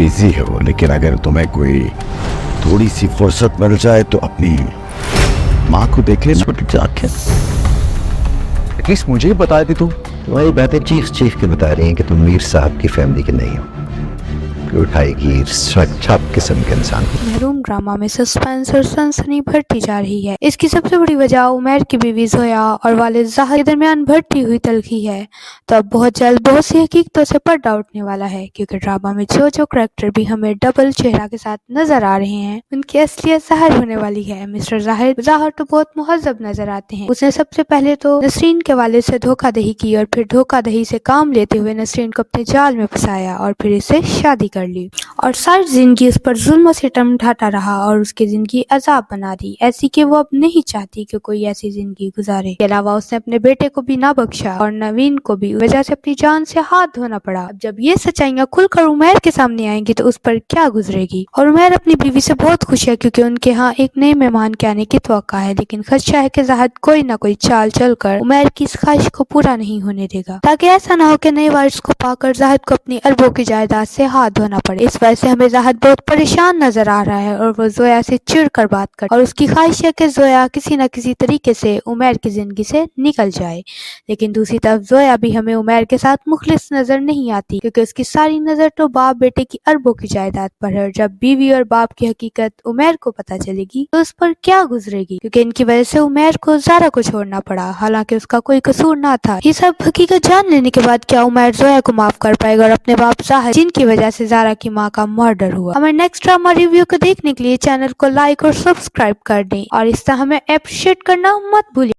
Busy हो, लेकिन अगर तुम्हें कोई थोड़ी सी फुर्सत मिल जाए तो अपनी माँ को देख ले छोटी आंखें। एटलीस्ट मुझे ही बता दी तुम। तुम्हारी बातें चीख के बता रही हैं कि तुम मीर साहब की फैमिली के नहीं हो। उठाएगी छप किस्म के इंसान। महरूम ड्रामा में सस्पेंस और सनसनी बढ़ती जा रही है। इसकी सबसे बड़ी वजह उमैर की बीवी जोया और वालिद ज़ाहिर के दरमियान बढ़ती हुई तल्खी है। तो अब बहुत जल्द बहुत सी हकीकतों से पर्दा उठने वाला है, क्योंकि ड्रामा में जो करैक्टर भी हमें डबल चेहरा के साथ नजर आ रहे हैं उनकी असलियत ज़ाहिर होने वाली है। मिस्टर ज़ाहिर तो बहुत मुहज़्ज़ब नजर आते हैं। उसने सबसे पहले तो नसरीन के वालिद से धोखाधही की और फिर धोखाधही से काम लेते हुए नसरीन को अपने जाल में फंसाया और फिर इससे शादी कर ली और सारी जिंदगी उस पर जुल्म सितम ढाता रहा और उसकी जिंदगी अजाब बना दी, ऐसी कि वो अब नहीं चाहती कि कोई ऐसी जिंदगी गुजारे। के अलावा उसने अपने बेटे को भी ना बख्शा और नवीन को भी वजह से अपनी जान से हाथ धोना पड़ा। अब जब ये सच्चाइयां खुलकर उमैर के सामने आएंगी तो उस पर क्या गुजरेगी। और उमैर अपनी बीवी से बहुत खुश है क्योंकि उनके यहाँ एक नए मेहमान के आने की तवक्का है, लेकिन खदशा है कि ज़ाहिद कोई ना कोई चाल चल कर उमैर की इस ख्वाहिश को पूरा नहीं होने देगा, ताकि ऐसा ना हो कि नए वारिस को पाकर ज़ाहिद को अपनी अरबों की जायदाद से हाथ धोना पड़े। इस वजह से हमें ज़ाहिद बहुत परेशान नजर आ रहा है और वो जोया से चिढ़ कर बात कर और उसकी ख्वाहिश है कि जोया किसी न किसी तरीके से उमैर की जिंदगी से निकल जाए। लेकिन दूसरी तरफ जोया भी हमें उमैर के साथ मुखलिस नजर नहीं आती, क्योंकि उसकी सारी नजर तो बाप बेटे की अरबों की जायदाद पर है। जब बीवी और बाप की हकीकत उमैर को पता चलेगी तो उस पर क्या गुजरेगी, क्योंकि इनकी वजह से उमैर को ज़ारा को छोड़ना पड़ा, हालांकि उसका कोई कसूर ना था। ये सब हकीकत जान लेने के बाद क्या उमैर जोया को माफ कर पाएगा और अपने बाप ज़ाहिद जिनकी वजह से ज़ारा की माँ का मर्डर हुआ। हमारे नेक्स्ट ड्रामा रिव्यू को देखने के लिए चैनल को लाइक और सब्सक्राइब कर दें और इस तरह हमें अप्रिशिएट करना मत भूलिए।